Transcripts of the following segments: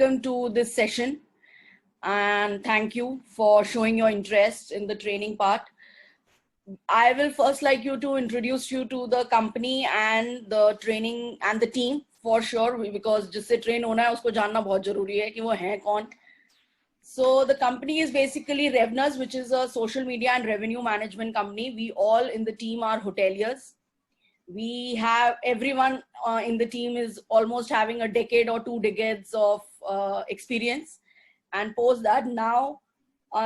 welcome to this session and thank you for showing your interest in the training part. I will first like you to introduce you to the company and the training and the team for sure, because जिससे train होना है उसको जानना बहुत जरूरी है कि वो हैं कौन. So the company is basically Revners, which is a social media and revenue management company. We all in the team are hoteliers. We have everyone in the team is almost having a decade or 2 decades of experience. And post that, now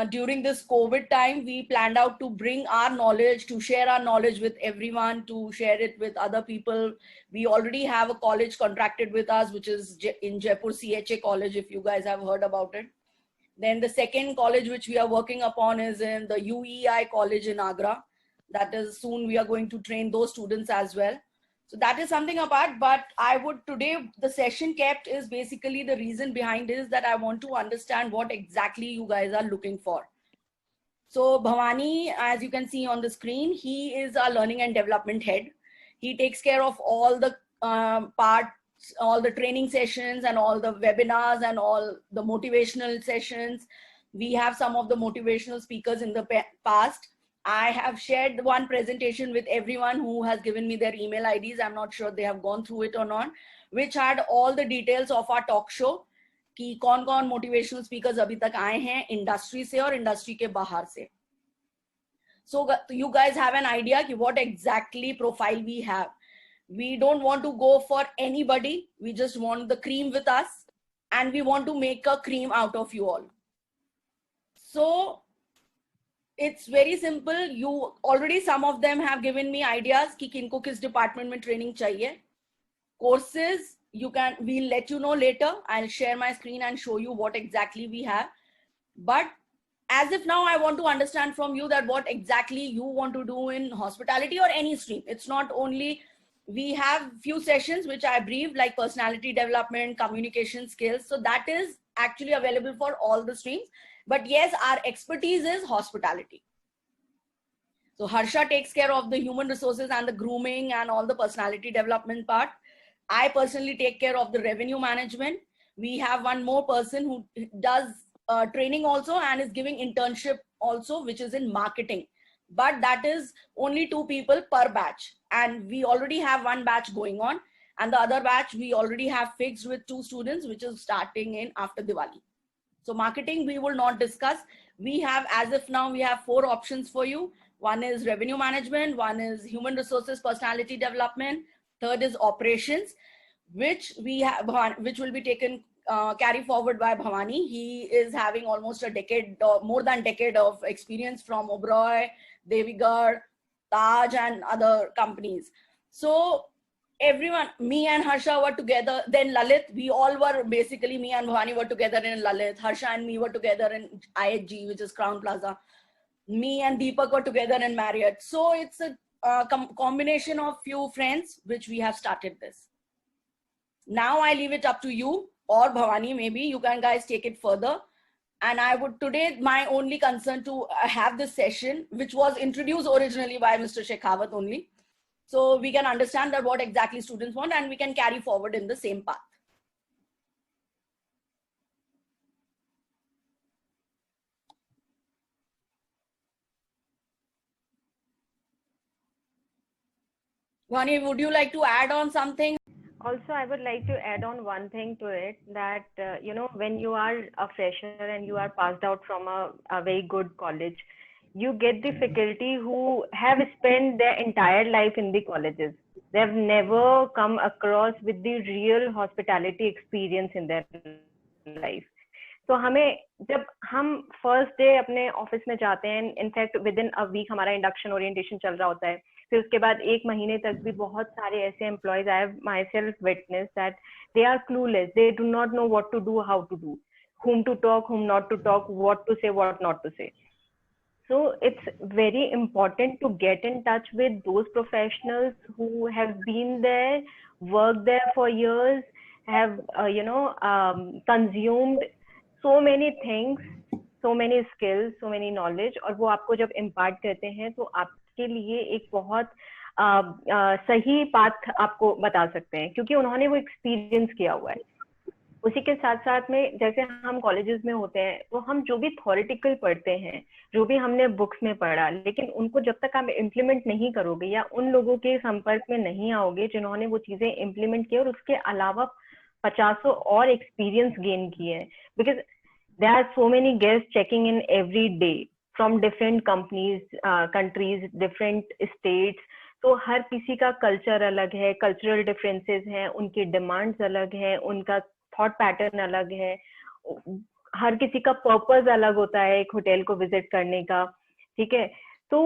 during this COVID time, we planned out to bring our knowledge, to share our knowledge with everyone, to share it with other people. We already have a college contracted with us, which is in Jaipur, CHA College, if you guys have heard about it. Then the second college which we are working upon is in the UEI College in Agra. That is, soon we are going to train those students as well. So that is something apart, but I would today, the session kept is basically the reason behind is that I want to understand what exactly you guys are looking for. So Bhavani, as you can see on the screen, he is our learning and development head. He takes care of all the parts, all the training sessions and all the webinars and all the motivational sessions. We have some of the motivational speakers in the past. I have shared one presentation with everyone who has given me their email IDs. I'm not sure they have gone through it or not, which had all the details of our talk show कि कौन-कौन motivational speakers अभी तक आए हैं industry से और industry के बाहर से. So you guys have an idea कि what exactly profile we have. We don't want to go for anybody. We just want the cream with us and we want to make a cream out of you all. So it's very simple. You already, some of them have given me ideas कि किनको किस department में training चाहिए. Courses, we'll let you know later. I'll share my screen and show you what exactly we have. But as if now I want to understand from you that what exactly you want to do in hospitality or any stream. It's not only, we have few sessions which I briefed like personality development, communication skills. So that is actually available for all the streams. But yes, our expertise is hospitality. So Harsha takes care of the human resources and the grooming and all the personality development part. I personally take care of the revenue management. We have one more person who does training also and is giving internship also, which is in marketing. But that is only 2 people per batch. And we already have one batch going on. And the other batch we already have fixed with 2 students, which is starting in after Diwali. So marketing, we will not discuss. We have, as of now, we have 4 options for you. One is revenue management, one is human resources, personality development. Third is operations, which we have, which will be taken, carry forward by Bhavani. He is having almost a decade, more than decade of experience from Oberoi, Devigarh, Taj and other companies. So everyone, me and Harsha were together. Then Lalit, we all were basically, me and Bhavani were together in Lalit. Harsha and me were together in IHG, which is Crown Plaza. Me and Deepak were together in Marriott. So it's a combination of few friends which we have started this. Now I leave it up to you or Bhavani, maybe you can guys take it further. And I would today, my only concern to have this session, which was introduced originally by Mr. Shekhawat only. So we can understand that what exactly students want and we can carry forward in the same path. Vani, would you like to add on something? Also, I would like to add on one thing to it that, you know, when you are a fresher and you are passed out from a very good college, you get the faculty who have spent their entire life in the colleges. They have never come across with the real hospitality experience in their life. So हमें जब हम first day अपने office में जाते हैं, in fact within a week हमारा induction orientation चल रहा होता है, फिर उसके बाद 1 महीने तक भी बहुत सारे ऐसे employees, I have myself witness that they are clueless, they do not know what to do, how to do, whom to talk, whom not to talk, what to say, what not to say. So it's very important to get in touch with those professionals who have been there, worked there for years, have consumed so many things, so many skills, so many knowledge, और वो आपको जब impart करते हैं तो आपके लिए एक बहुत सही पाथ आपको बता सकते हैं, क्योंकि उन्होंने वो एक्सपीरियंस किया हुआ है. उसी के साथ साथ में जैसे हम कॉलेजेस में होते हैं तो हम जो भी थ्योरेटिकल पढ़ते हैं, जो भी हमने बुक्स में पढ़ा, लेकिन उनको जब तक आप इम्प्लीमेंट नहीं करोगे या उन लोगों के संपर्क में नहीं आओगे जिन्होंने वो चीजें इम्प्लीमेंट की और उसके अलावा 50 और एक्सपीरियंस गेन किए हैं, because there are so many guests checking in every day from different companies, countries, different states. तो हर किसी का कल्चर अलग है, कल्चरल डिफरेंसेस हैं, उनके डिमांड्स अलग हैं, उनका थॉट पैटर्न अलग है, हर किसी का पर्पस अलग होता है एक होटल को विजिट करने का, ठीक है। तो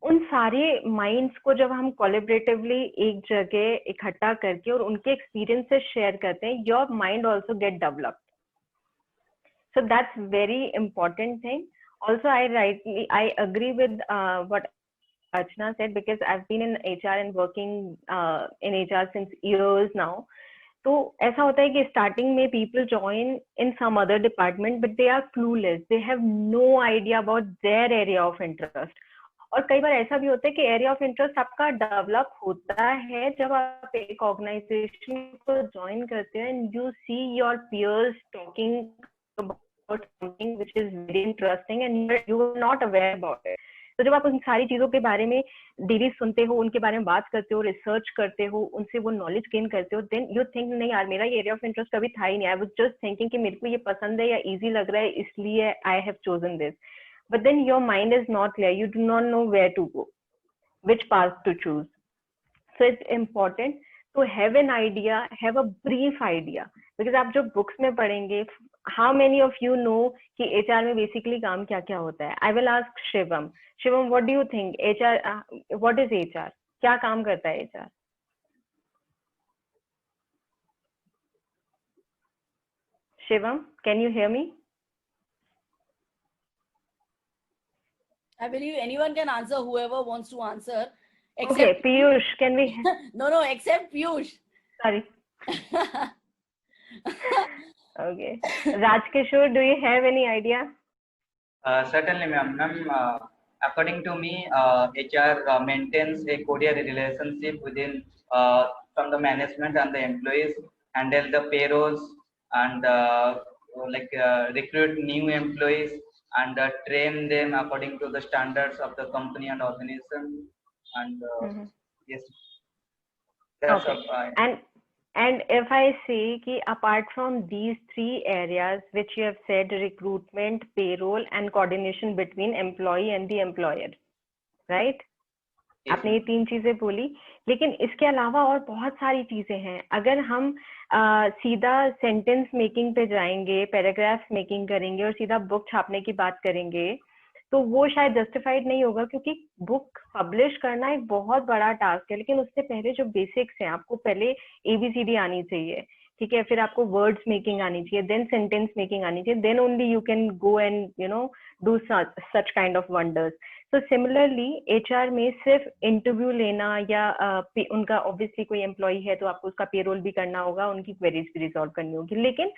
उन सारे माइंड्स को जब हम कोलैबोरेटिवली एक जगह इकट्ठा करके और उनके एक्सपीरियंसेस शेयर करते हैं, your mind also get developed. So that's very important thing. Also, I agree with what Archana said, because I've been in HR and working in HR since years now. तो ऐसा होता है कि starting में people join in some other department, but they are clueless. They have no idea about their area of interest. और कई बार ऐसा भी होता है कि एरिया ऑफ इंटरेस्ट आपका डेवलप होता है जब आप एक ऑर्गेनाइजेशन को ज्वाइन करते हैं and you see your peers talking about something which is very interesting and you are not aware about it. तो जब आप उन सारी चीजों के बारे में डेली सुनते हो, उनके बारे में बात करते हो, रिसर्च करते हो, उनसे वो नॉलेज गेन करते हो, देन यू थिंक नहीं यार मेरा ये एरिया ऑफ इंटरेस्ट कभी था ही नहीं, आई वाज जस्ट थिंकिंग कि मेरे को ये पसंद है या इजी लग रहा है इसलिए I have chosen this, but then your mind is not clear, you do not know where to go, which path to choose. So it's important to have an idea, have a brief idea, because आप जो books में पढ़ेंगे, how many of you know कि HR में basically काम क्या क्या होता है? I will ask Shivam. Shivam, what do you think? HR, what is HR? क्या काम करता है HR? Shivam, can you hear me? I believe anyone can answer, whoever wants to answer. Except okay, Piyush, can we? No, except Piyush. Sorry. Okay. Rajkishore, do you have any idea? Certainly, ma'am. According to me, HR maintains a cordial relationship within from the management and the employees, handle the payrolls and recruit new employees and train them according to the standards of the company and organization. And yes, that's okay. And if I say कि apart from these three areas which you have said, recruitment, payroll and coordination between employee and the employer, right? yes, आपने ये तीन चीजें बोली, लेकिन इसके अलावा और बहुत सारी चीजें हैं. अगर हम सीधा सेंटेंस मेकिंग पे जाएंगे, पैराग्राफ्स मेकिंग करेंगे और सीधा बुक छापने की बात करेंगे तो वो शायद जस्टिफाइड नहीं होगा, क्योंकि बुक पब्लिश करना एक बहुत बड़ा टास्क है. लेकिन उससे पहले जो बेसिक्स हैं, आपको पहले ABCD आनी चाहिए, ठीक है, फिर आपको वर्ड्स मेकिंग आनी चाहिए, देन सेंटेंस मेकिंग आनी चाहिए, then only you can go and do such kind of wonders. तो सिमिलरली HR में सिर्फ इंटरव्यू लेना या उनका ऑब्वियसली कोई एम्प्लॉय है तो आपको उसका पेरोल भी करना होगा, उनकी क्वेरीज भी रिजॉल्व करनी होगी, लेकिन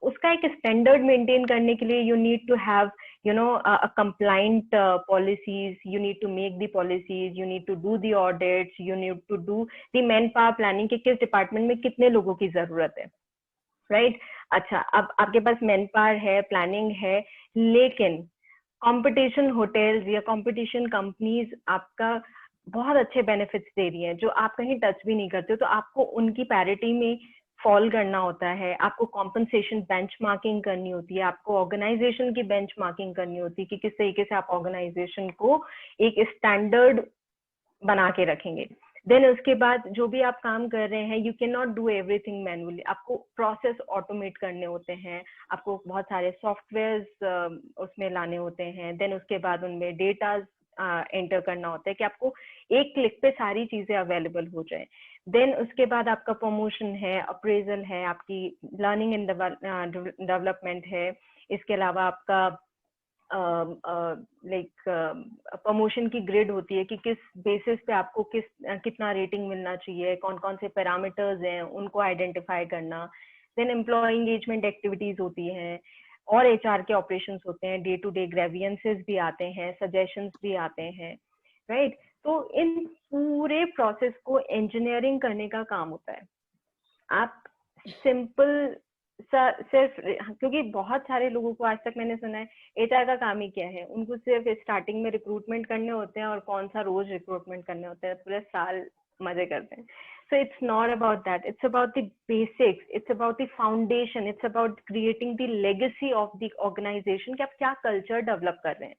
उसका एक स्टैंडर्ड मेंटेन करने के लिए you need to have a compliant policies, you need to make the policies, you need to do the audits, you need to do the manpower planning कि किस डिपार्टमेंट में कितने लोगों की जरूरत है, राइट? अच्छा, अब आपके पास मैनपावर है, प्लानिंग है, लेकिन कंपटीशन होटल्स या कंपटीशन कंपनीज आपका बहुत अच्छे बेनिफिट्स दे रही हैं जो आप कहीं टच भी नहीं करते, तो आपको उनकी पैरिटी में फॉल करना होता है, आपको कॉम्पनसेशन बेंचमार्किंग करनी होती है, आपको ऑर्गेनाइजेशन की बेंचमार्किंग करनी होती है कि किस तरीके से आप ऑर्गेनाइजेशन को एक स्टैंडर्ड बना के रखेंगे. देन उसके बाद जो भी आप काम कर रहे हैं, you can not do everything manually, आपको प्रोसेस ऑटोमेट करने होते हैं, आपको बहुत सारे सॉफ्टवेयर उसमें लाने होते हैं, देन उसके बाद उनमें डेटा एंटर करना होता है कि आपको एक क्लिक पे सारी चीजें अवेलेबल हो जाए. देन उसके बाद आपका प्रमोशन है, अप्रेजल है, आपकी लर्निंग एंड डेवलपमेंट है, इसके अलावा आपका प्रमोशन की ग्रिड होती है कि किस बेसिस पे आपको कितना रेटिंग मिलना चाहिए, कौन कौन से पैरामीटर्स हैं उनको आइडेंटिफाई करना. देन एम्प्लॉय एंगेजमेंट एक्टिविटीज होती हैं और HR के ऑपरेशंस होते हैं, डे टू डे ग्रेवियंसेस भी आते हैं, सजेशंस भी आते हैं, राइट? तो इन पूरे प्रोसेस को इंजीनियरिंग करने का काम होता है. आप सिंपल सिर्फ, क्योंकि बहुत सारे लोगों को आज तक मैंने सुना है एचआर का काम ही क्या है, उनको सिर्फ स्टार्टिंग में रिक्रूटमेंट करने होते हैं और कौन सा रोज रिक्रूटमेंट करने होते हैं, पूरे साल मजे करते हैं. So it's not about that. It's about the basics. It's about the foundation. It's about creating the legacy of the organization कि आप क्या culture develop कर रहे हैं.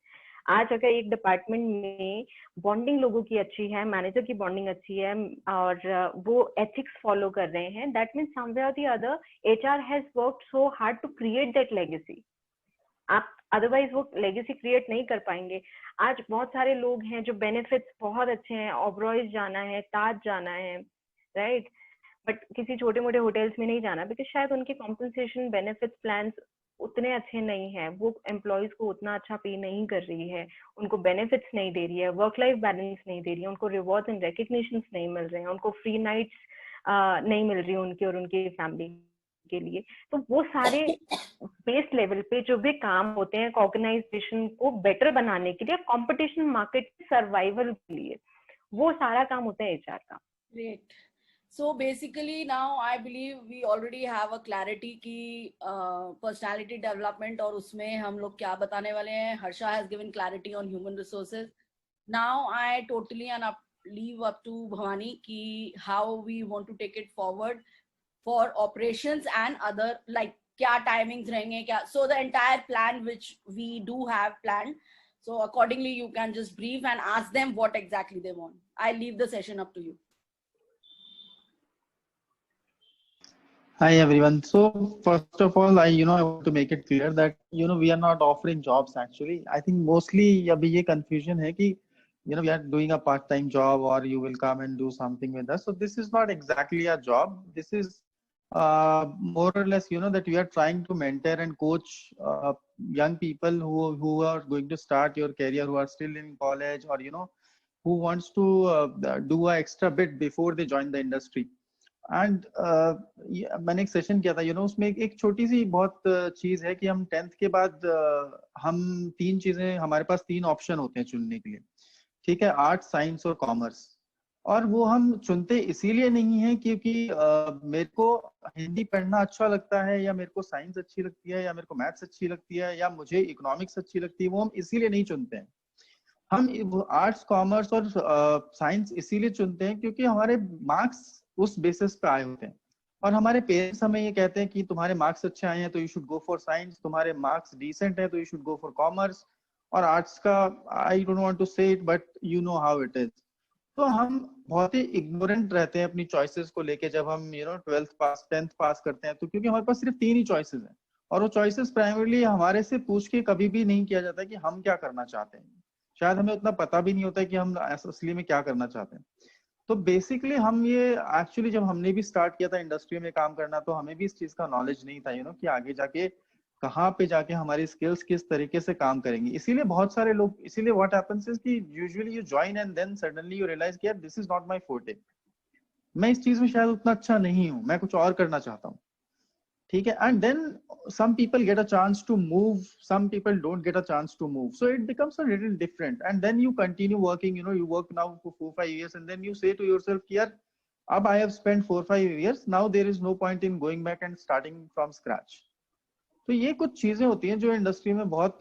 आज अगर एक डिपार्टमेंट में बॉन्डिंग लोगों की अच्छी है, मैनेजर की बॉन्डिंग अच्छी है और वो एथिक्स फॉलो कर रहे हैं, दैट मीन्स समवेयर और the other HR has worked so hard to create that legacy. आप अदरवाइज वो लेगेसी क्रिएट नहीं कर पाएंगे. आज बहुत सारे लोग हैं जो बेनिफिट्स बहुत अच्छे हैं, ओबरॉयज जाना है, ताज जाना है, राइट, बट किसी छोटे मोटे होटल्स में नहीं जाना, बिकॉज शायद उनके कॉम्पनसेशन बेनिफिट्स प्लान्स उतने अच्छे नहीं है, वो एम्प्लॉयज को उतना अच्छा पे नहीं कर रही है, उनको बेनिफिट्स नहीं दे रही है, वर्क लाइफ बैलेंस नहीं दे रही है, उनको रिवॉर्ड्स एंड रिकग्निशंस नहीं मिल रहे हैं, उनको फ्री नाइट्स नहीं मिल रही उनकी और उनकी फैमिली के लिए. तो वो सारे बेस लेवल पे जो भी काम होते हैं ऑर्गेनाइजेशन को बेटर बनाने के लिए, कंपटीशन मार्केट सर्वाइवल के लिए, वो सारा काम होता है एचआर का. Great. So basically now I believe we already have a clarity की personality development और उसमें हम लोग क्या बताने वाले हैं. Harsha has given clarity on human resources. Now I totally leave up to Bhavani ki how we want to take it forward for operations and other, like क्या timings रहेंगे क्या. So the entire plan which we do have planned. So accordingly you can just brief and ask them what exactly they want. I leave the session up to you. Hi everyone. So first of all, I want to make it clear that we are not offering jobs actually. I think mostly अभी ये confusion है कि we are doing a part-time job or you will come and do something with us. So this is not exactly a job. This is more or less that we are trying to mentor and coach young people who are going to start your career, who are still in college, or who wants to do a extra bit before they join the industry. And मैंने एक session किया था उसमें एक छोटी सी बहुत चीज है कि हम 10th के बाद हम तीन चीजें, हमारे पास 3 ऑप्शन होते हैं चुनने के लिए, ठीक है, आर्ट, साइंस और कॉमर्स. और वो हम चुनते इसीलिए नहीं है क्योंकि मेरे को हिंदी पढ़ना अच्छा लगता है या मेरे को साइंस अच्छी लगती है या मेरे को मैथ्स अच्छी लगती है या मुझे इकोनॉमिक्स अच्छी लगती है. वो हम इसीलिए नहीं चुनते हैं. हम आर्ट्स, कॉमर्स और साइंस इसीलिए चुनते हैं क्योंकि हमारे मार्क्स उस बेसिस पे आए होते हैं और हमारे पेरेंट्स हमें ये कहते हैं कि तुम्हारे मार्क्स अच्छे आए हैं तो you should go for science, तुम्हारे मार्क्स डिसेंट है तो you should go for commerce. और आर्ट्स का आई डोंट वांट टू से it but you know how it is. तो हम बहुत ही इग्नोरेंट रहते हैं अपनी चॉइसेस को लेके जब हम 12th पास 10th पास करते हैं, तो क्योंकि हमारे पास सिर्फ 3 ही चॉइसेस हैं और वो चॉइसेस प्राइमरली हमारे से पूछ के कभी भी नहीं किया जाता कि हम क्या करना चाहते हैं. शायद हमें उतना पता भी नहीं होता है कि हम असली में क्या करना चाहते हैं. तो बेसिकली हम ये एक्चुअली जब हमने भी स्टार्ट किया था इंडस्ट्री में काम करना तो हमें भी इस चीज का नॉलेज नहीं था कि आगे जाके कहाँ पे जाके हमारी स्किल्स किस तरीके से काम करेंगी. इसीलिए बहुत सारे लोग, इसीलिए व्हाट हैपेंस इज कि usually you join and then suddenly you realise कि यार this is not my forte, मैं इस चीज में शायद उतना अच्छा नहीं हूँ, मैं कुछ और करना चाहता हूँ, ठीक है. And then some people get a chance to move, some people don't get a chance to move, so it becomes a little different. And then you continue working, you work now for 4-5 years and then you say to yourself कि यार अब I have spent 4-5 years, now there is no point in going back and starting from scratch. तो ये कुछ चीजें होती हैं जो इंडस्ट्री में बहुत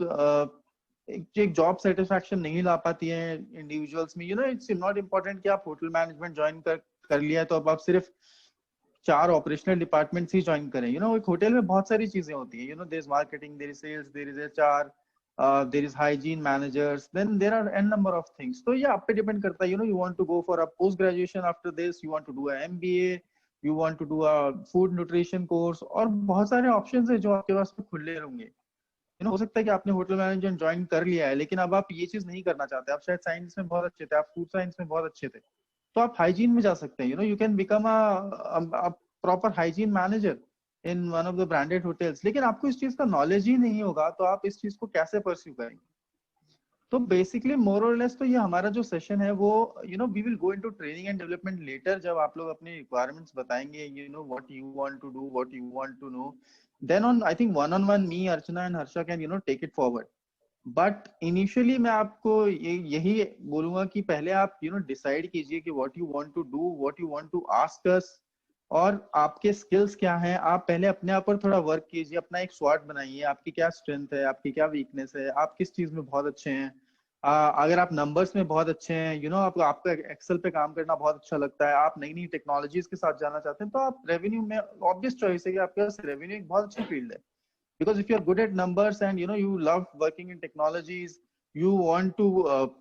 एक जॉब सेटिस्फैक्शन नहीं ला पाती है इंडिविजुअल्स में. इट्स नॉट इम्पोर्टेंट कि आप होटल मैनेजमेंट ज्वाइन कर लिया है तो अब आप सिर्फ 4 ऑपरेशनल डिपार्टमेंट्स ही ज्वाइन करें. एक होटल में बहुत सारी चीजें होती हैं. There is marketing, there is sales, there is HR, there is hygiene managers, then there are an number of things. तो ये आप पे डिपेंड करता है. You want to go for a post graduation after this, you want to do a MBA, you want to do a food nutrition course, और बहुत सारे options है जो आपके पास खुले होंगे. हो सकता है कि आपने होटल मैनेजमेंट ज्वाइन कर लिया है लेकिन अब आप ये चीज नहीं करना चाहते. आप शायद साइंस में बहुत अच्छे थे, आप फूड साइंस में बहुत अच्छे थे, तो आप हाइजीन में जा सकते हैं. You can become a proper hygiene manager in one of the branded hotels. लेकिन आपको इस चीज का नॉलेज ही नहीं होगा तो आप इस चीज को कैसे परस्यू करेंगे. तो बेसिकली मोर और लेस तो ये हमारा जो सेशन है वो we will go into training and development later, जब आप लोग अपनी रिक्वायरमेंट्स बताएंगे, what you want to do, what you want to know, then on I think one on one me, Archana and Harsha can take it forward. But initially मैं आपको यही बोलूंगा कि पहले आप डिसाइड कीजिए कि what you want to do, what you want to ask us, और आपके स्किल्स क्या हैं, आप पहले अपने आप पर थोड़ा वर्क कीजिए, अपना एक स्वॉट बनाइए, आपकी क्या स्ट्रेंथ है, आपकी क्या वीकनेस है, आप किस चीज में बहुत अच्छे हैं। अगर आप नंबर्स में बहुत अच्छे हैं, आपको एक्सेल पे काम करना बहुत अच्छा लगता है, आप नई नई टेक्नोलॉजीज के साथ जाना चाहते हैं, तो आप रेवेन्यू में, ऑब्वियस चॉइस है कि आपके पास रेवेन्यू एक बहुत अच्छी फील्ड है। Because if you're good at numbers and you love working in technologies, you want to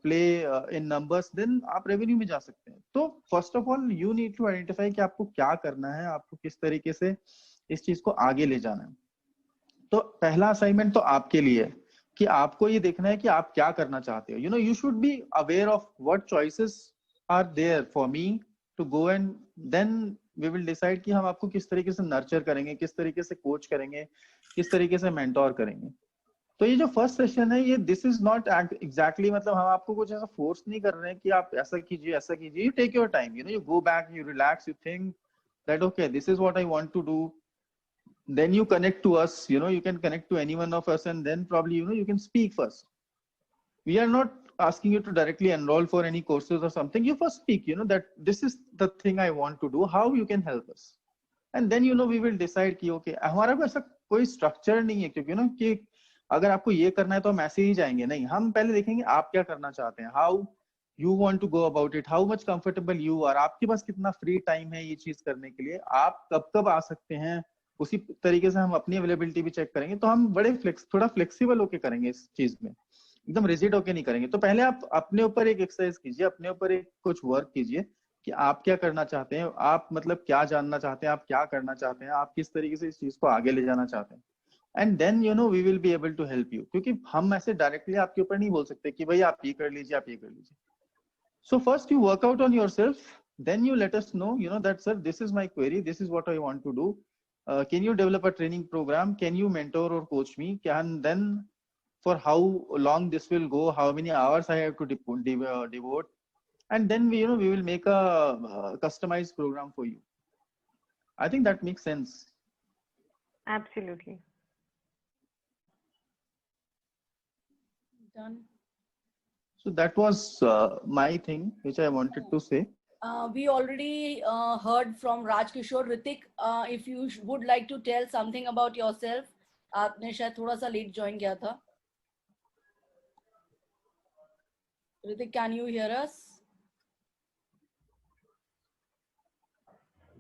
play in numbers, then आप रेवेन्यू में जा सकते हैं। तो first of all you need to identify कि आपको क्या करना है, आपको किस तरीके से इस चीज को आगे ले जाना है। तो पहला असाइनमेंट तो आपके लिए है कि आपको ये देखना है कि आप क्या करना चाहते हो। You should be aware of what choices are there for me to go, and then we will decide कि हम आपको किस तरीके से नर्चर करेंगे, किस तरीके से कोच करेंगे, किस तरीके से मेंटोर करेंगे। तो ये जो फर्स्ट सेशन है, ये दिस इज नॉट एग्जैक्टली, मतलब हम आपको कुछ ऐसा फोर्स नहीं कर रहे हैं कि आप ऐसा कीजिए ऐसा कीजिए। You take your time, you go back, you relax, you think that okay this is what I want to do, then you connect to us, you can connect to any one of us, and then probably you can speak first. We are not asking you to directly enroll for any courses or something. You first speak, that this is the thing I want to do, how you can help us, and then we will decide कि okay, हमारा भी ऐसा कोई structure नहीं है, क्योंकि कि अगर आपको ये करना है तो हम ऐसे ही जाएंगे, नहीं, हम पहले देखेंगे आप क्या करना चाहते हैं, how you want to go about it, how much comfortable you are, आपके पास कितना फ्री टाइम है ये चीज करने के लिए, आप कब कब आ सकते हैं, उसी तरीके से हम अपनी अवेलेबिलिटी भी चेक करेंगे। तो हम बड़े थोड़ा फ्लेक्सिबल होके करेंगे इस चीज में, एकदम रिजिड होके नहीं करेंगे। तो पहले आप अपने ऊपर एक एक्सरसाइज कीजिए, अपने ऊपर एक कुछ वर्क कीजिए कि आप क्या करना चाहते हैं, आप मतलब क्या जानना चाहते हैं, आप क्या करना चाहते हैं, आप किस तरीके से इस चीज को आगे ले जाना चाहते हैं, and then we will be able to help you. क्योंकि हम ऐसे डायरेक्टली आपके ऊपर नहीं बोल सकते कि भाई आप ये कर लीजिए, आप ये कर लीजिए। So first you work out on yourself, then you let us know that sir this is my query, this is what I want to do, can you develop a training program, can you mentor or coach me, can then for how long this will go, how many hours I have to devote, and then we will make a customized program for you. I think that makes sense. Absolutely. Done. So that was my thing which I wanted to say. We already heard from Raj Kishore. Ritik, if you would like to tell something about yourself, आपने शायद थोड़ा सा late join किया था। Ritik, can you hear us?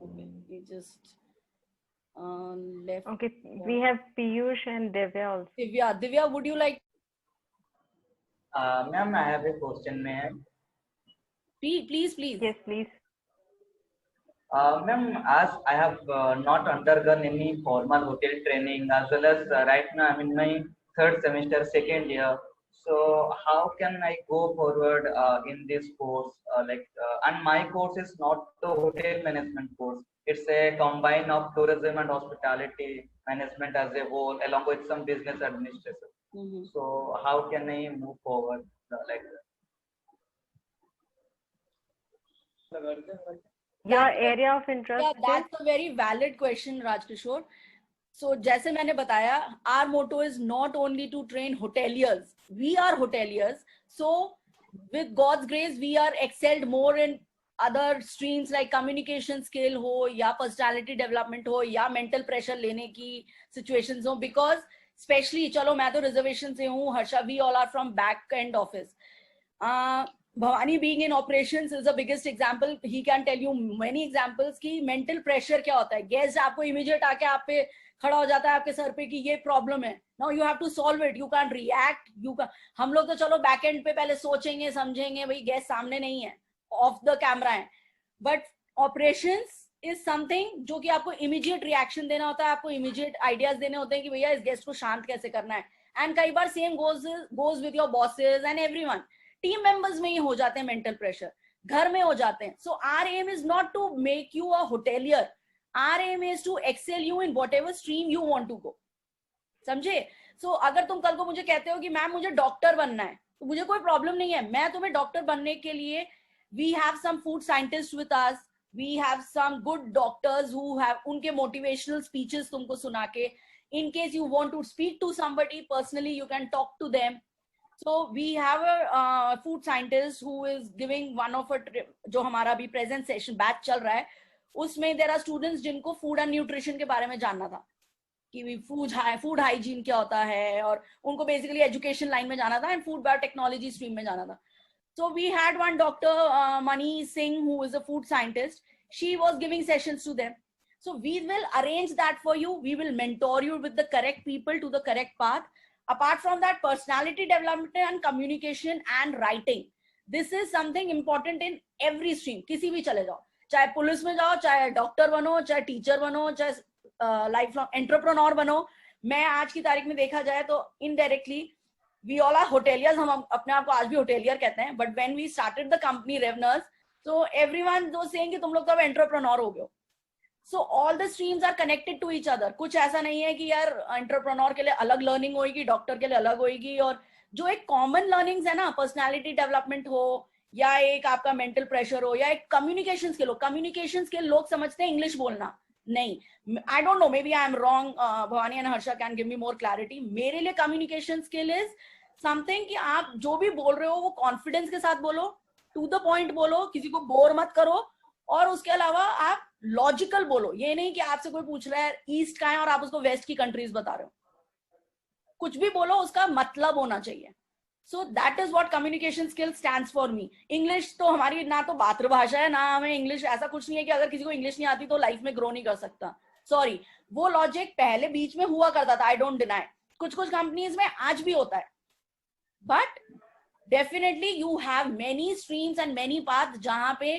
Okay, we just left. Okay, we have Piyush and Divya also. Divya, would you like? Ma'am, I have a question, ma'am. Please. Yes, please. Ma'am, as I have not undergone any formal hotel training, as well as right now I'm in my third semester, second year. So how can I go forward in this course? And my course is not the hotel management course. It's a combine of tourism and hospitality management as a whole, along with some business administration. Mm-hmm. So how can I move forward like that? Your area of interest. Yeah, that's a very valid question, Raj Kishore. So जैसे मैंने बताया, our motto is not only to train hoteliers. We are hoteliers. So with God's grace, we are excelled more in other streams like communication skill हो या personality development हो या mental pressure लेने की situations हो, because especially चलो मैं तो reservation से हूँ, Harsha, we all are from back end office. Bhavani being in operations is the biggest example. He can tell you many examples कि mental pressure क्या होता है। Guest आपको immediate आके आप पे खड़ा हो जाता है आपके सर पे कि ये problem है। Now you have to solve it. You can't react. हम लोग तो चलो back end पे पहले सोचेंगे, समझेंगे, भाई guest सामने नहीं है, off the camera है। But operations is something जो कि आपको immediate reaction देना होता है, आपको immediate ideas देने होते हैं कि भैया इस guest को शांत कैसे करना है। And कई बार same goes with your bosses and everyone. Team members में ही हो जाते हैं मेंटल प्रेशर, घर में हो जाते हैं। So our aim is not to make you a hotelier, our aim is to excel you in whatever stream you want to go. समझे? सो अगर तुम कल को मुझे कहते हो कि मैम मुझे डॉक्टर बनना है, तो मुझे कोई प्रॉब्लम नहीं है, मैं तुम्हें डॉक्टर बनने के लिए, we have some food scientist with us, we have some good doctors who have उनके मोटिवेशनल स्पीचेस तुमको सुना के, in case you want to speak to somebody personally, you can talk to them. So we have a food scientist who is giving one of a जो हमारा भी present session batch चल रहा है, उसमें देयर आर स्टूडेंट्स जिनको food and nutrition के बारे में जानना था कि फूड हाइजीन क्या होता है, और उनको बेसिकली एजुकेशन लाइन में जाना था एंड फूड बायोटेक्नोलॉजी स्ट्रीम में जाना था. So we had one doctor, Mani Singh, who is a food scientist. She was giving sessions to them. So we will arrange that for you. We will mentor you with the correct people to the correct path. Apart from that, personality development and communication and writing. This is something important in every stream. किसी भी चले जाओ, चाहे police में जाओ, चाहे doctor बनो, चाहे टीचर बनो, चाहे लाइफ लॉन्ग एंटरप्रेन्योर बनो. मैं आज की तारीख में देखा जाए तो indirectly we all are hoteliers, हम अपने आप को आज भी hotelier कहते हैं, but when we started the company Reveners, so everyone was saying कि तुम लोग तो अब entrepreneur हो गए हो. So all the streams are connected to each other. कुछ ऐसा नहीं है कि यार entrepreneur के लिए अलग learning होगी, डॉक्टर के लिए अलग होगी, और जो एक common learnings है ना, personality development हो या एक आपका mental pressure हो या एक communication skill हो. communication skill लोग समझते हैं English बोलना, नहीं. I don't know, maybe I am wrong. Bhavani and Harsha can give me more clarity. मेरे लिए communication skill is समथिंग कि आप जो भी बोल रहे हो वो कॉन्फिडेंस के साथ बोलो, टू द पॉइंट बोलो, किसी को बोर मत करो, और उसके अलावा आप लॉजिकल बोलो. ये नहीं कि आपसे कोई पूछ रहा है ईस्ट का है और आप उसको वेस्ट की कंट्रीज बता रहे हो. कुछ भी बोलो उसका मतलब होना चाहिए. सो that is what communication skill stands for me. English तो हमारी ना तो मातृभाषा है, ना हमें इंग्लिश, ऐसा कुछ नहीं है कि अगर किसी को इंग्लिश नहीं आती तो लाइफ में ग्रो नहीं कर सकता. सॉरी, वो लॉजिक पहले बीच में हुआ करता था, आई डोंट डिनाई. कुछ कुछ कंपनीज में आज भी होता है, but definitely you have many streams and many paths जहां पे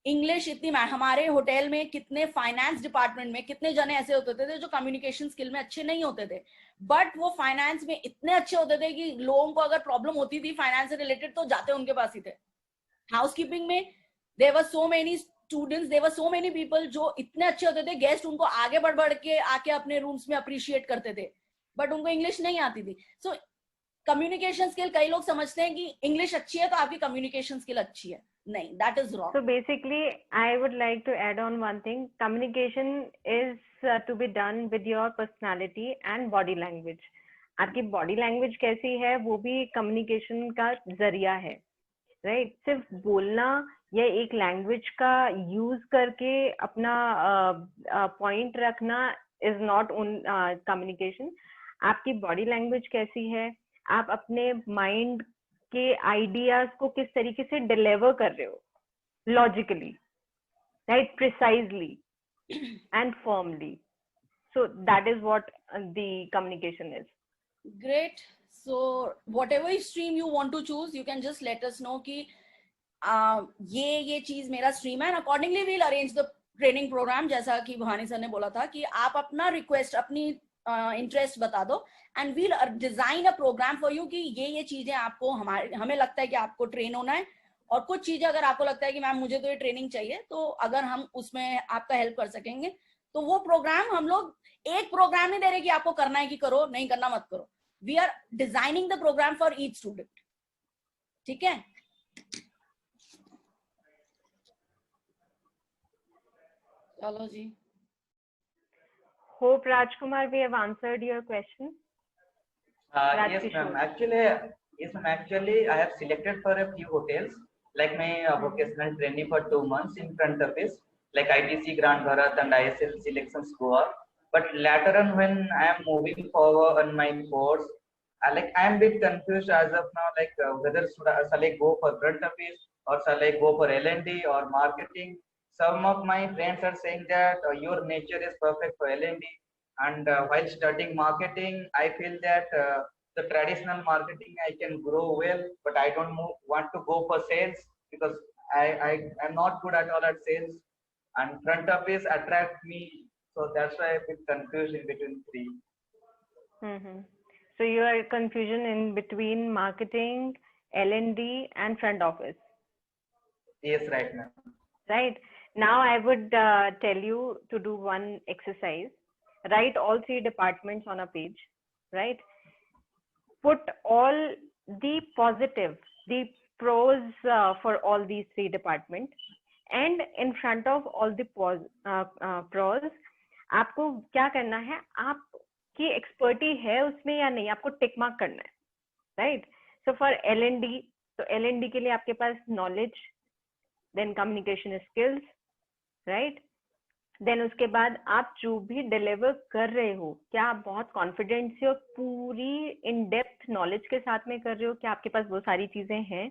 इंग्लिश इतनी. हमारे होटल में कितने फाइनेंस डिपार्टमेंट में कितने जने ऐसे होते थे जो कम्युनिकेशन स्किल में अच्छे नहीं होते थे, बट वो फाइनेंस में इतने अच्छे होते थे कि लोगों को अगर प्रॉब्लम होती थी फाइनेंस से रिलेटेड तो जाते उनके पास ही थे. हाउसकीपिंग में there were so many students, there were so many people जो इतने अच्छे होते थे, गेस्ट उनको आगे बढ़ बढ़ के आके अपने रूम्स में अप्रिशिएट करते थे, बट उनको इंग्लिश नहीं आती थी. सो कम्युनिकेशन स्किल, कई लोग समझते हैं कि इंग्लिश अच्छी है तो आपकी कम्युनिकेशन स्किल अच्छी है. नहीं, that is wrong. So basically, I would like to add on one thing. Communication is to be done with your personality and body language. आपकी body language कैसी है वो भी communication का जरिया है, right? सिर्फ बोलना या एक language का use करके अपना point रखना is not on communication. आपकी body language कैसी है, आप अपने माइंड के आइडियाज को किस तरीके से डिलीवर कर रहे हो, logically, right, precisely and firmly. So that is what the communication is. Great. So whatever stream you want to choose, you can just let us know कि ये चीज मेरा स्ट्रीम है, and accordingly we will arrange the training program. जैसा कि भानी sir ने बोला था कि आप अपना रिक्वेस्ट, अपनी इंटरेस्ट बता दो, and we'll design a program for you कि ये चीजें आपको हमें लगता है कि आपको ट्रेन होना है, और कुछ चीजें अगर आपको लगता है कि मैम मुझे तो ये ट्रेनिंग चाहिए, तो अगर हम उसमें आपका हेल्प कर सकेंगे तो वो प्रोग्राम, हम लोग एक प्रोग्राम नहीं दे रहे कि आपको करना है कि करो, नहीं करना मत करो. We are designing the program for each student. ठीक है. चलो जी. Hope Rajkumar, we have answered your question. Yes, ma'am. Actually, I have selected for a few hotels, like my vocational training for 2 months in front office, like ITC Grand Bharat and ISL Selections Goa. But later on, when I am moving forward on my course, I am a bit confused as of now, whether shall I go for front office or shall I go for L&D or marketing. Some of my friends are saying that your nature is perfect for L&D, and while studying marketing, I feel that the traditional marketing I can grow well, but I don't want to go for sales because I am not good at all at sales, and front office attract me, so that's why I'm a bit confused in between three. So you are confusion in between marketing, L&D, and front office. Yes, right now. Right. Now I would tell you to do one exercise. Write all 3 departments on a page, right? Put all the positive, the pros for all these 3 departments, and in front of all the pros, आपको क्या करना है, आपकी expertise है उसमें या नहीं, आपको टिक मार्क करना है, right? So for L&D, तो L&D के लिए आपके पास knowledge, then communication skills, right? Then उसके बाद आप जो भी डिलीवर कर रहे हो, क्या आप बहुत कॉन्फिडेंट से और पूरी इन डेप्थ नॉलेज के साथ में कर रहे हो, क्या आपके पास वो सारी चीजें हैं,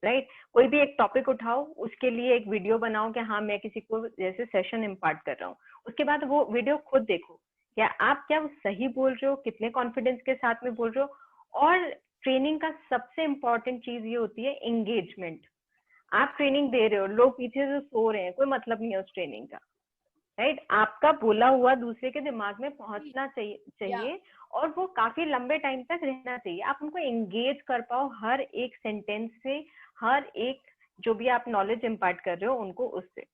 राइट? कोई भी एक टॉपिक उठाओ, उसके लिए एक वीडियो बनाओ कि हाँ मैं किसी को जैसे सेशन इम्पार्ट कर रहा हूँ, उसके बाद वो वीडियो खुद देखो, क्या वो सही बोल रहे हो, कितने कॉन्फिडेंस के साथ में बोल रहे हो। और ट्रेनिंग का सबसे इम्पोर्टेंट चीज ये होती है एंगेजमेंट। आप ट्रेनिंग दे रहे हो, लोग पीछे से सो रहे हैं, कोई मतलब नहीं है उस ट्रेनिंग का, राइट? आपका बोला हुआ दूसरे के दिमाग में पहुंचना चाहिए और वो काफी लंबे टाइम तक रहना चाहिए। आप उनको एंगेज कर पाओ हर एक सेंटेंस से, हर एक जो भी आप नॉलेज इम्पार्ट कर रहे हो उनको उससे।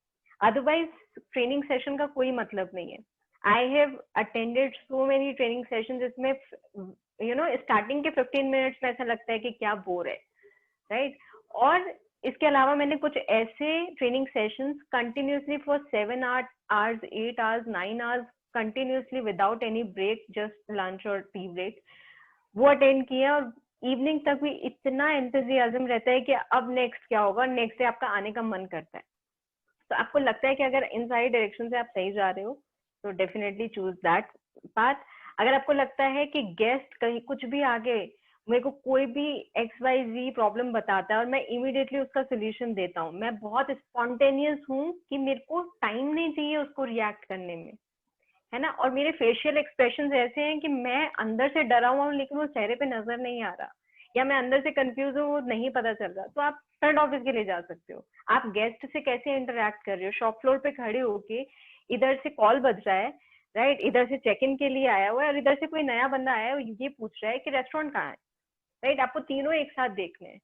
अदरवाइज ट्रेनिंग सेशन का कोई मतलब नहीं है। I have attended so many training session जिसमें स्टार्टिंग के 15 मिनट्स में ऐसा लगता है कि क्या बोर है, राइट? और इसके अलावा मैंने कुछ ऐसे training sessions continuously for 7 hours, 8 hours, 9 hours continuously without any break, just lunch और टी ब्रेक, वो अटेंड किया। और इवनिंग तक भी इतना एंथुसियाज्म रहता है कि अब नेक्स्ट क्या होगा, नेक्स्ट डे आपका आने का मन करता है। तो आपको लगता है कि अगर इन सारी डायरेक्शन से आप सही जा रहे हो तो डेफिनेटली चूज दैट पाथ। अगर आपको लगता है कि गेस्ट कहीं कुछ भी आगे मेरे को कोई भी XYZ प्रॉब्लम बताता है और मैं इमीडिएटली उसका सोल्यूशन देता हूँ, मैं बहुत स्पॉन्टेनियस हूँ कि मेरे को टाइम नहीं चाहिए उसको रिएक्ट करने में, है ना? और मेरे फेशियल एक्सप्रेशन ऐसे हैं कि मैं अंदर से डरा हुआ हूँ लेकिन वो चेहरे पे नजर नहीं आ रहा, या मैं अंदर से कंफ्यूज हूँ वो नहीं पता चल रहा, तो आप फ्रंट ऑफिस के लिए जा सकते हो। आप गेस्ट से कैसे इंटरेक्ट कर रहे हो, शॉप फ्लोर पे खड़े होके इधर से कॉल बज रहा है, राइट, इधर से चेक इन के लिए आया हुआ है और इधर से कोई नया बंदा आया है ये पूछ रहा है कि रेस्टोरेंट कहाँ है, राइट? आपको तीनों एक साथ देखने हैं।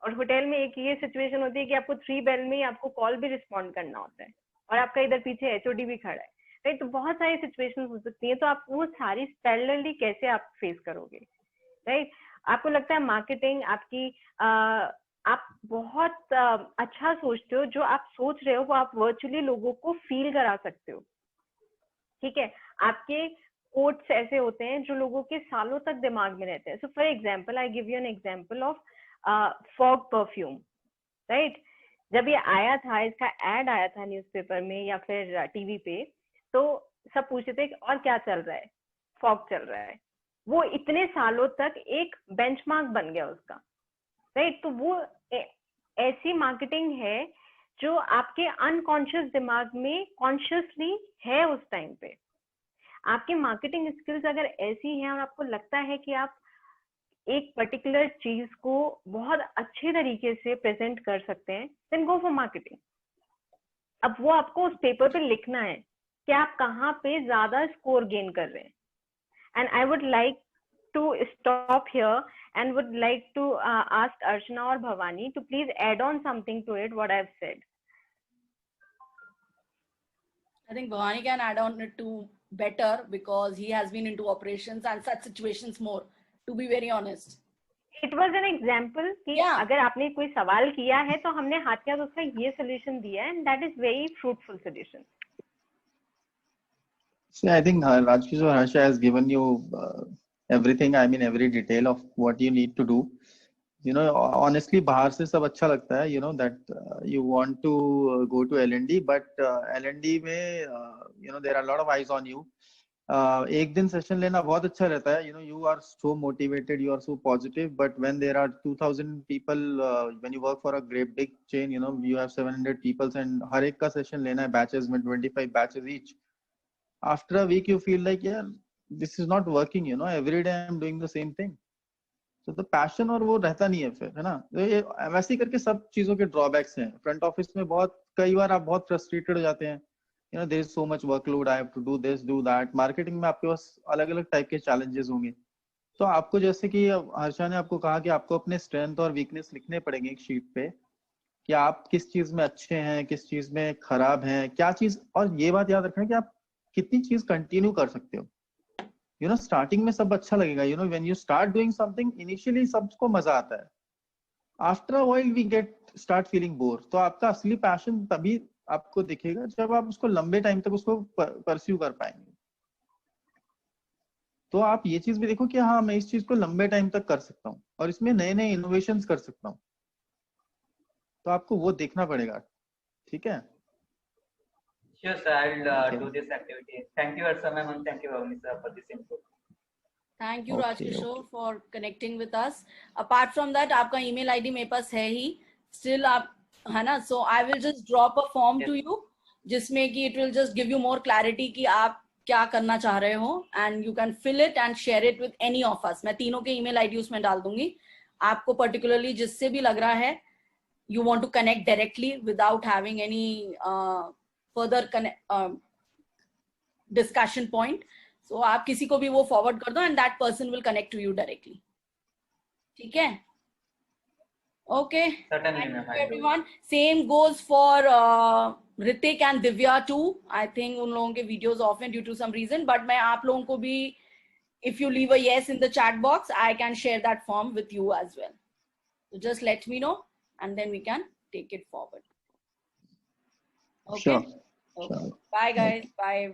और होटल में एक ये सिचुएशन होती है कि आपको 3 बेल में ही आपको कॉल भी रिस्पॉन्ड करना होता है और आपका इधर पीछे HOD भी खड़ा है, राइट? तो बहुत सारी सिचुएशन हो सकती है, तो आप वो सारी पैरेलली कैसे आप फेस करोगे, राइट? आपको लगता है मार्केटिंग आपकी आप बहुत अच्छा सोचते हो, जो आप सोच रहे हो वो आप वर्चुअली लोगों को फील करा सकते हो, ठीक है? आपके कोट्स ऐसे होते हैं जो लोगों के सालों तक दिमाग में रहते हैं। So for example I give you an example of fog perfume, right? जब ये आया था, इसका एड आया था न्यूज़पेपर में या फिर टीवी पे, तो सब पूछते थे कि और क्या चल रहा है, फॉग चल रहा है। वो इतने सालों तक एक बेंचमार्क बन गया उसका, राइट? तो वो ऐसी मार्केटिंग है जो आपके अनकॉन्शियस दिमाग में कॉन्शियसली है उस टाइम पे। आपके मार्केटिंग स्किल्स अगर ऐसी हैं और आपको लगता है कि आप एक पर्टिकुलर चीज को बहुत अच्छे तरीके से प्रेजेंट कर सकते हैं, देन गो फॉर मार्केटिंग। अब वो आपको उस पेपर पे लिखना है कि आप कहाँ पे ज्यादा स्कोर गेन कर रहे हैं। And I would like to stop here and would like to ask Archana or Bhavani to please add on something to it what I've said. I think Bhavani can add on it to better because he has been into operations and such situations more, to be very honest. It was an example कि अगर आपने कोई सवाल किया है तो हमने हाथ के हाथ उसका ये solution दिया है, and that is very fruitful solution. So I think Rajkish or Harsha has given you everything, I mean every detail of what you need to do. You know, honestly बाहर से सब अच्छा लगता है, you know that you want to go to L&D, but L&D में you know there are a lot of eyes on you. एक दिन session लेना बहुत अच्छा रहता है, you know you are so motivated, you are so positive, but when there are 2000 people, when you work for a great big chain, you know you have 700 people and हर एक का session लेना है batches में 25 batches each. After a week you feel like yeah this is not working, you know every day I'm doing the same thing. So the passion और वो रहता नहीं है फिर, है ना? ये वैसे ही करके सब चीजों के ड्रॉबैक्स हैं। फ्रंट ऑफिस में बहुत कई बार आप बहुत फ्रस्ट्रेटेड हो जाते हैं, you know there is so much workload, I have to do this do that. Marketing में आपके पास अलग अलग टाइप के चैलेंजेस होंगे, तो आपको जैसे कि हर्षा ने आपको कहा कि आपको अपने स्ट्रेंथ और वीकनेस लिखने पड़ेंगे एक शीट पे कि आप किस चीज में अच्छे हैं, किस चीज में खराब हैं, क्या चीज, और ये बात याद रखना कि आप कितनी चीज कंटिन्यू कर सकते हो। You know स्टार्टिंग में सब अच्छा लगेगा, you know when you start doing something initially सबको मजा आता है, after a while we start feeling bored. तो आपका असली पैशन तभी आपको दिखेगा जब आप उसको लंबे टाइम तक उसको परस्यू कर पाएंगे। तो आप ये चीज भी देखो कि हाँ मैं इस चीज को लंबे टाइम तक कर सकता हूँ और इसमें नए नए इनोवेशंस कर सकता हूँ, तो आपको वो देखना पड़ेगा, ठीक है? Sure, sir. I'll Okay. do this activity. Thank you, Arsa ma'am, and thank you, Bhavani sir, for this input. Thank you, Okay, Rajkishore, okay. for connecting with us. Apart from that, आपका email ID मेरे पास है ही. Still आप है ना? So I will just drop a form Yes. to you, जिसमें कि it will just give you more clarity कि आप क्या करना चाह रहे हो, and you can fill it and share it with any of us. मैं तीनों के email ID उसमें डाल दूंगी. आपको particularly जिससे भी लग रहा है, you want to connect directly without having any further discussion point. So आप किसी को भी वो forward कर दो and that person will connect to you directly. ठीक है? Okay. Certainly, Thank ma'am. you everyone. Same goes for Ritik and Divya too. I think उन लोगों के videos often due to some reason, but मैं आप लोगों को भी, if you leave a yes in the chat box, I can share that form with you as well. So just let me know and then we can take it forward. Okay. Sure. Okay. Sure. Bye guys. Okay. Bye.